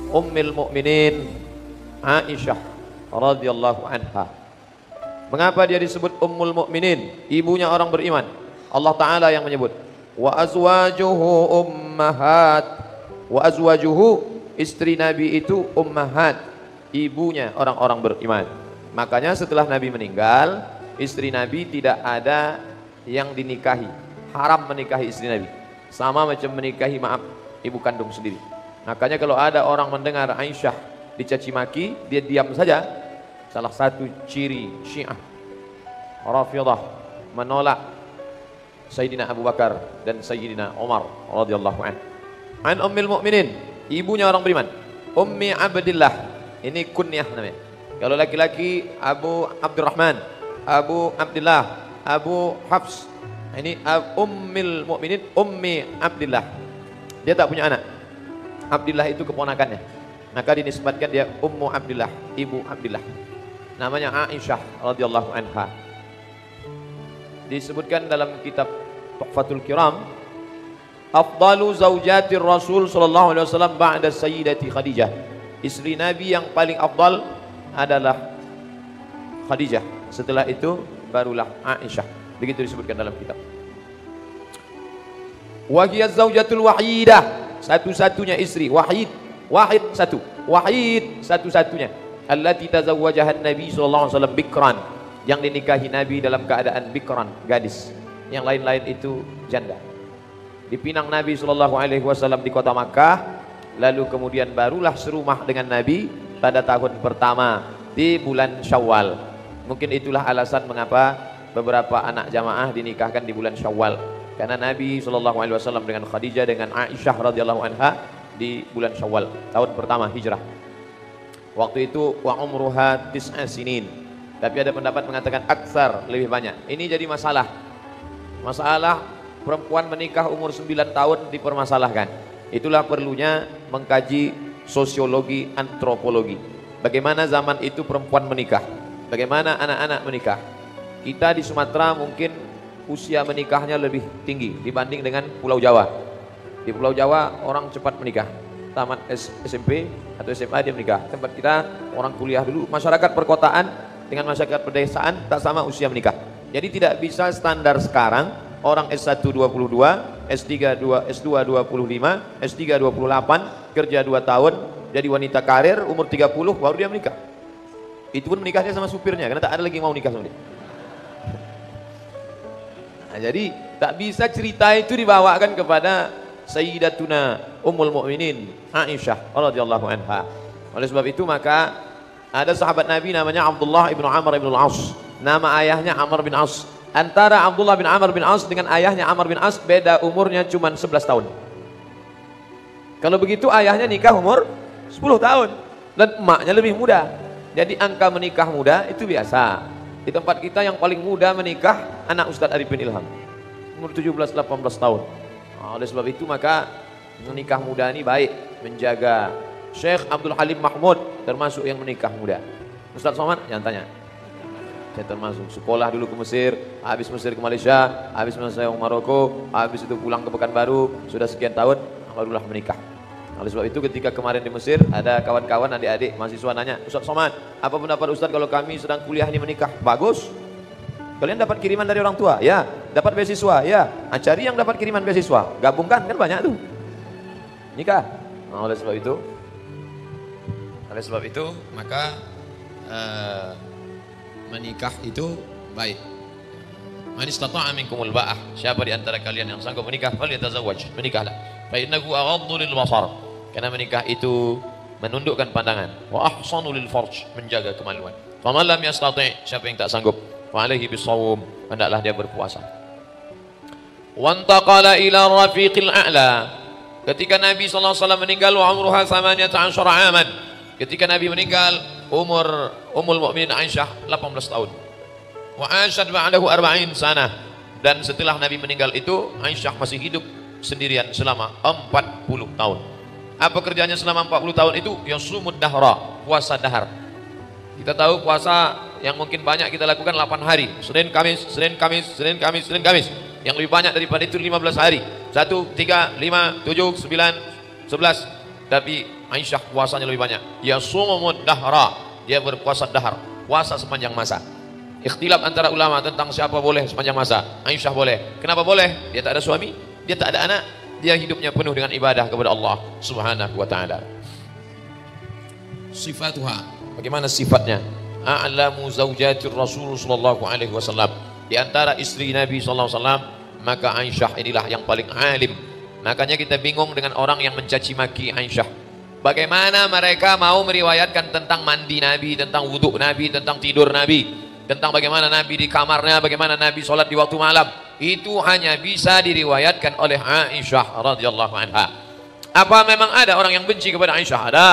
Ummul Mukminin Aisyah radhiyallahu anha. Mengapa dia disebut Ummul Mukminin, ibunya orang beriman? Allah Ta'ala yang menyebut, wa azwajuhu ummahat. Wa azwajuhu, istri Nabi itu ummahat, ibunya orang-orang beriman. Makanya setelah Nabi meninggal, istri Nabi tidak ada yang dinikahi, haram menikahi istri Nabi, sama macam menikahi ibu kandung sendiri. Makanya kalau ada orang mendengar Aisyah dicaci maki, dia diam saja. Salah satu ciri Syiah Rafidhah menolak Sayyidina Abu Bakar dan Sayyidina Umar radhiyallahu anhu. An Ummul Mukminin, ibunya orang beriman, Ummi Abdillah, ini kunyah namanya. Kalau laki-laki Abu Abdurrahman, Abu Abdillah, Abu Hafs. Ini Ummul Mukminin Ummi Abdillah. Dia tak punya anak. Abdillah itu keponakannya, maka dinisbatkan dia Ummu Abdillah, ibu Abdillah. Namanya Aisyah radhiyallahu anha. Disebutkan dalam kitab Tuhfatul Kiram, afdalu zaujatir Rasul sallallahu alaihi wasallam ba'da Sayyidati Khadijah. Istri Nabi yang paling afdal adalah Khadijah. Setelah itu barulah Aisyah. Begitu disebutkan dalam kitab. Wa hiya zaujatul wahidah, satu-satunya istri, wahid satu-satunya, allati tazawwajaha Nabi sallallahu alaihi wasallam bikran, yang dinikahi Nabi dalam keadaan bikran, gadis. Yang lain-lain itu janda. Dipinang Nabi sallallahu alaihi wasallam di kota Makkah, lalu kemudian barulah serumah dengan Nabi pada tahun pertama di bulan Syawal. Mungkin itulah alasan mengapa beberapa anak jamaah dinikahkan di bulan Syawal, karena Nabi sallallahu alaihi wasallam dengan Khadijah dengan Aisyah radhiyallahu anha di bulan Syawal tahun pertama hijrah. Waktu itu wa umruha tis'a sinin. Tapi ada pendapat mengatakan aksar, lebih banyak. Ini jadi masalah perempuan menikah umur 9 tahun dipermasalahkan. Itulah perlunya mengkaji sosiologi, antropologi. Bagaimana zaman itu perempuan menikah, bagaimana anak-anak menikah. Kita di Sumatera mungkin usia menikahnya lebih tinggi dibanding dengan Pulau Jawa. Di Pulau Jawa orang cepat menikah, tamat SMP atau SMA dia menikah. Tempat kita orang kuliah dulu. Masyarakat perkotaan dengan masyarakat pedesaan tak sama usia menikah. Jadi tidak bisa standar sekarang orang S1 22, S3 S2 25, S3 28, kerja 2 tahun, jadi wanita karir, umur 30 baru dia menikah. Itu pun menikahnya sama supirnya karena tak ada lagi yang mau nikah sama dia. Nah, jadi tak bisa cerita itu dibawakan kepada Sayyidatuna Ummul Mukminin Aisyah radhiyallahu anha. Oleh sebab itu maka ada sahabat Nabi namanya Abdullah ibn Amr ibn al-As. Nama ayahnya Amr bin As. Antara Abdullah bin Amr bin As dengan ayahnya Amr bin As beda umurnya cuma 11 tahun. Kalau begitu ayahnya nikah umur 10 tahun dan emaknya lebih muda. Jadi angka menikah muda itu biasa. Di tempat kita yang paling muda menikah anak Ustadz Arifin Ilham, umur 17-18 tahun. Nah, oleh sebab itu maka menikah muda ini baik, menjaga. Syekh Abdul Halim Mahmud termasuk yang menikah muda. Ustadz Somad jangan tanya, saya termasuk. Sekolah dulu ke Mesir, habis Mesir ke Malaysia, habis Malaysia ke Maroko, habis itu pulang ke Pekanbaru, sudah sekian tahun barulah menikah. Oleh sebab itu ketika kemarin di Mesir ada kawan-kawan adik-adik mahasiswa nanya, Ustadz Somad, apa pendapat Ustadz kalau kami sedang kuliah ini menikah? Bagus. Kalian dapat kiriman dari orang tua? Ya. Dapat beasiswa? Ya. Cari yang dapat kiriman beasiswa, gabungkan, kan banyak tuh. Nikah. Nah, oleh sebab itu maka menikah itu baik. Man istata'a minkumul ba'ah, siapa di antara kalian yang sanggup menikah, falyatazawwaj, menikahlah. Fa innahu aghaddu lil basar, karena menikah itu menundukkan pandangan. Wa ahsanu lil farj, menjaga kemaluan. Faman lam yastati', siapa yang tak sanggup, fa alaihi bisawm, hendaklah dia berpuasa. Wa intaqala ila rafiqil a'la, ketika Nabi sallallahu alaihi wasallam meninggal, wa umruha 18 aman. Ketika Nabi meninggal, umur Ummul Mukminin Aisyah 18 tahun. Wa asyad ba'dahu 40 sanah, dan setelah Nabi meninggal itu Aisyah masih hidup sendirian selama 40 tahun. Apa kerjanya selama 40 tahun itu? Yasumud dahra, puasa dahar. Kita tahu puasa yang mungkin banyak kita lakukan 8 hari, Senin Kamis, Senin Kamis, Senin Kamis, Senin Kamis. Yang lebih banyak daripada itu 15 hari. 1, 3, 5, 7, 9, 11. Tapi Aisyah puasanya lebih banyak. Ya sumumud dahra, dia berpuasa dahar, puasa sepanjang masa. Ikhtilaf antara ulama tentang siapa boleh sepanjang masa. Aisyah boleh. Kenapa boleh? Dia tak ada suami, dia tak ada anak, dia hidupnya penuh dengan ibadah kepada Allah Subhanahu wa taala. Sifatuha, bagaimana sifatnya? A'lamu zaujatir Rasul sallallahu alaihi wasallam. Di antara istri Nabi sallallahu alaihi wasallam, maka Aisyah inilah yang paling alim. Makanya kita bingung dengan orang yang mencaci maki Aisyah. Bagaimana mereka mau meriwayatkan tentang mandi Nabi, tentang wudhu Nabi, tentang tidur Nabi, tentang bagaimana Nabi di kamarnya, bagaimana Nabi sholat di waktu malam. Itu hanya bisa diriwayatkan oleh Aisyah radhiyallahu anha. Apa memang ada orang yang benci kepada Aisyah? Ada.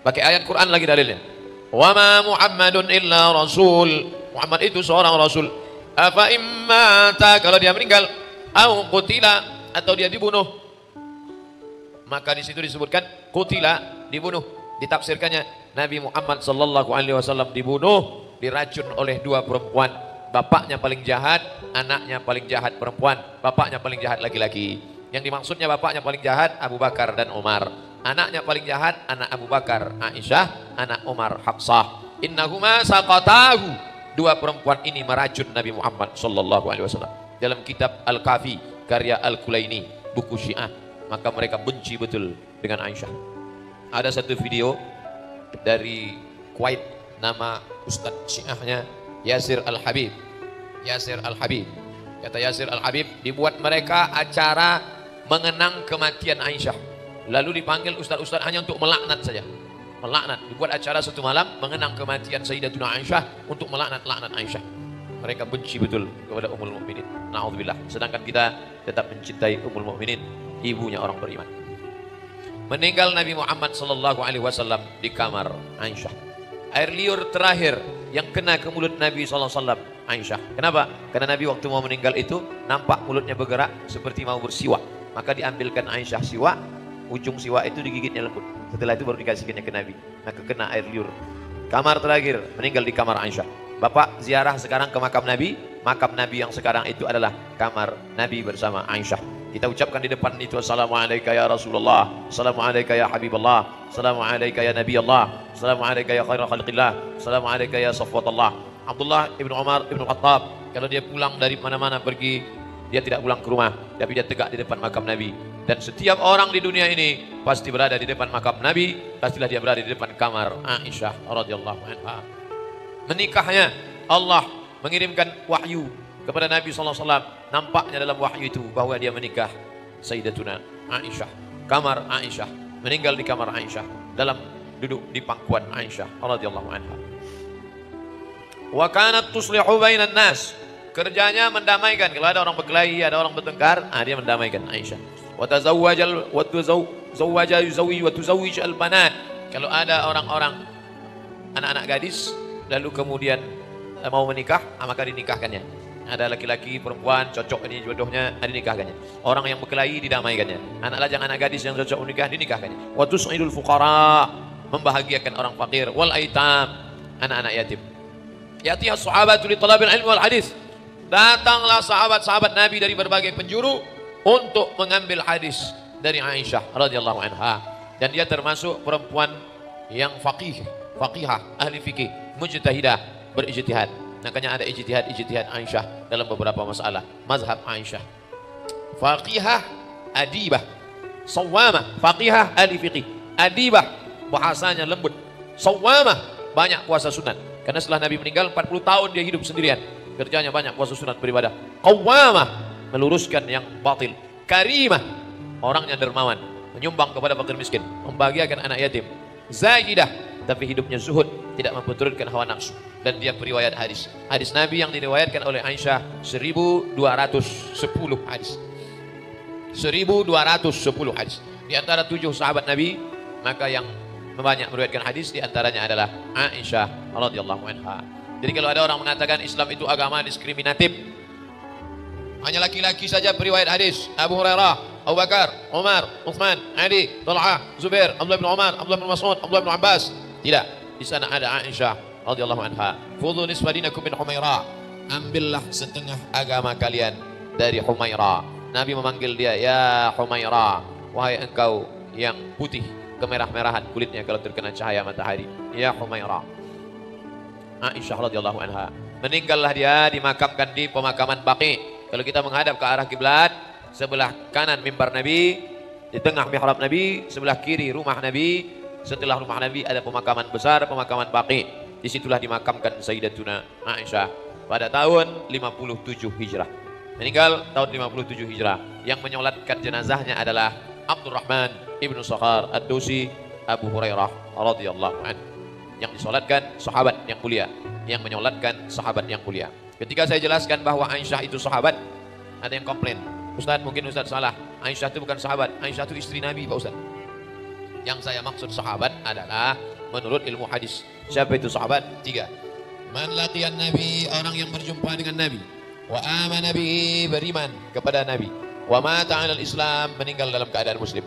Pakai ayat Quran lagi dalilnya. Wa ma Muhammadun illa rasul. Muhammad itu seorang rasul. Afa immata, kalau dia meninggal, au qutila, atau dia dibunuh, maka di situ disebutkan qutila, dibunuh. Ditafsirkannya Nabi Muhammad sallallahu alaihi wasallam dibunuh, diracun oleh dua perempuan. Bapaknya paling jahat, anaknya paling jahat perempuan. Bapaknya paling jahat laki-laki. Yang dimaksudnya bapaknya paling jahat Abu Bakar dan Umar. Anaknya paling jahat anak Abu Bakar Aisyah, anak Umar Hafsah. Innahuma saqatahu. Dua perempuan ini meracun Nabi Muhammad sallallahu alaihi wasallam. Dalam kitab Al-Kafi karya Al-Kulaini, buku Syiah, maka mereka benci betul dengan Aisyah. Ada satu video dari Kuwait, nama Ustadz Syiahnya Yasir Al-Habib. Yasir Al-Habib. Kata Yasir Al-Habib, dibuat mereka acara mengenang kematian Aisyah. Lalu dipanggil ustaz-ustaz hanya untuk melaknat saja. Melaknat, dibuat acara satu malam mengenang kematian Sayyidatuna Aisyah untuk melaknat Aisyah. Mereka benci betul kepada Ummul Mukminin. Na'udzubillah. Sedangkan kita tetap mencintai Ummul Mukminin, ibunya orang beriman. Meninggal Nabi Muhammad sallallahu alaihi wasallam di kamar Aisyah. Air liur terakhir yang kena ke mulut Nabi sallallahu alaihi wasallam Aisyah. Kenapa? Karena Nabi waktu mau meninggal itu nampak mulutnya bergerak seperti mau bersiwak. Maka diambilkan Aisyah siwak, ujung siwak itu digigitnya lembut. Setelah itu baru dikasihkannya ke Nabi. Maka kena air liur. Kamar terakhir, meninggal di kamar Aisyah. Bapak ziarah sekarang ke makam Nabi yang sekarang itu adalah kamar Nabi bersama Aisyah. Kita ucapkan di depan itu, Assalamualaikum ya Rasulullah, Assalamualaikum ya Habibullah, Assalamualaikum ya Nabi Allah, Assalamualaikum ya khairul khalqillah, Assalamualaikum ya Safwatullah. Abdullah ibnu Umar ibnu Khattab, kalau dia pulang dari mana-mana pergi, dia tidak pulang ke rumah, tapi dia tegak di depan makam Nabi. Dan setiap orang di dunia ini pasti berada di depan makam Nabi, pastilah dia berada di depan kamar Aisyah radhiyallahu anha. Menikahnya, Allah mengirimkan wahyu kepada Nabi SAW. Nampaknya dalam wahyu itu bahwa dia menikah Sayyidatuna Aisyah, kamar Aisyah, meninggal di kamar Aisyah, dalam duduk di pangkuan Aisyah radhiyallahu anha. Wa kanat tuslihu bainan nas, kerjanya mendamaikan. Kalau ada orang berkelahi, ada orang bertengkar, dia mendamaikan Aisyah. Wa tazawwajal wa tuzawwaja yuzawi wa tuzawwij al banat. Kalau ada orang-orang anak-anak gadis lalu kemudian mau menikah, maka dinikahkannya. Ada laki-laki, perempuan, cocok ini jodohnya, dinikahkannya. Orang yang berkelahi didamaikannya. Anak lajang, anak gadis yang cocok menikah, dinikahkannya. Wa tus'idul fuqara, membahagiakan orang fakir. Wal aitam, anak-anak yatim. Yatiha sahabatu li talabil ilmi wal hadis. Datanglah sahabat-sahabat Nabi dari berbagai penjuru untuk mengambil hadis dari Aisyah radhiyallahu anha. Dan dia termasuk perempuan yang faqihah, ahli fikih, mujtahidah, berijtihad. Makanya ada ijtihad Aisyah dalam beberapa masalah mazhab Aisyah. Faqihah, adibah, sawamah. Faqihah, ahli fikih, adibah, bahasanya lembut. Sawamah, banyak puasa sunat. Karena setelah Nabi meninggal 40 tahun dia hidup sendirian. Kerjanya banyak puasa sunat, beribadah. Qawwamah, meluruskan yang batil. Karimah, orangnya dermawan, menyumbang kepada fakir miskin, membahagiakan anak yatim. Zahidah, tapi hidupnya zuhud, tidak memperturutkan hawa nafsu. Dan dia periwayat hadis. Hadis Nabi yang diriwayatkan oleh Aisyah 1210 hadis. 1210 hadis. Di antara 7 sahabat Nabi, maka yang banyak meriwayatkan hadis di antaranya adalah Aisyah radhiyallahu anha. Jadi kalau ada orang mengatakan Islam itu agama diskriminatif, hanya laki-laki saja periwayat hadis. Abu Hurairah, Abu Bakar, Umar, Uthman, Ali, Talha, Zubair, Abdullah bin Umar, Abdullah bin Mas'ud, Abdullah bin Abbas. Tidak, di sana ada Aisyah radhiyallahu anha. Khudhu nisfa dinakum min Humairah. Ambillah setengah agama kalian dari Humairah. Nabi memanggil dia, ya Humaira, wahai engkau yang putih kemerah-merahan kulitnya kalau terkena cahaya matahari. Ya Humaira. Aisyah radhiyallahu anha. Meninggallah dia, dimakamkan di pemakaman Baqi. Kalau kita menghadap ke arah kiblat, sebelah kanan mimbar Nabi, di tengah mihrab Nabi, sebelah kiri rumah Nabi. Setelah rumah Nabi ada pemakaman besar, pemakaman Baqi. Disitulah dimakamkan Sayyidatuna Aisyah pada tahun 57 Hijrah. Meninggal tahun 57 Hijrah. Yang menyolatkan jenazahnya adalah Abdurrahman ibnu Sakhar Ad-Dausi Abu Hurairah radhiyallahu anhu. Yang disolatkan sahabat yang mulia, yang menyolatkan sahabat yang mulia. Ketika saya jelaskan bahwa Aisyah itu sahabat, ada yang komplain, Ustaz mungkin Ustaz salah, Aisyah itu bukan sahabat, Aisyah itu istri Nabi Pak Ustaz. Yang saya maksud sahabat adalah menurut ilmu hadis. Siapa itu sahabat? 3. Man laqiyan Nabi, orang yang berjumpa dengan Nabi. Wa amana bihi, beriman kepada Nabi. Wa mata 'alal Islam, meninggal dalam keadaan muslim.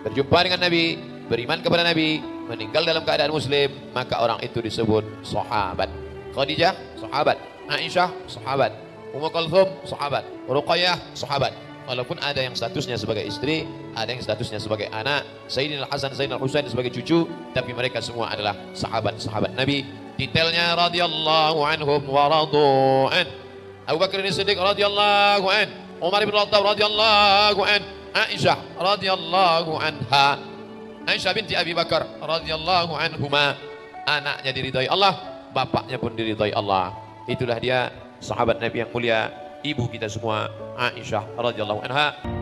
Berjumpa dengan Nabi, beriman kepada Nabi, meninggal dalam keadaan muslim, maka orang itu disebut sahabat. Khadijah sahabat, Aisyah sahabat, Ummu Kulthum sahabat, Ruqayyah sahabat. Walaupun ada yang statusnya sebagai istri, ada yang statusnya sebagai anak, Sayyidina Hasan, Sayyidina Husain sebagai cucu, tapi mereka semua adalah sahabat-sahabat Nabi. Detailnya radhiyallahu anhum wa radu'an. Abu Bakar As-Siddiq radhiyallahu an, Umar bin Khattab radhiyallahu an, Aisyah radhiyallahu anha. Aisyah binti Abi Bakar radhiyallahu anhuma, anaknya diridhai Allah, bapaknya pun diridhai Allah. Itulah dia sahabat Nabi yang mulia, ibu kita semua Aisyah radhiyallahu anha.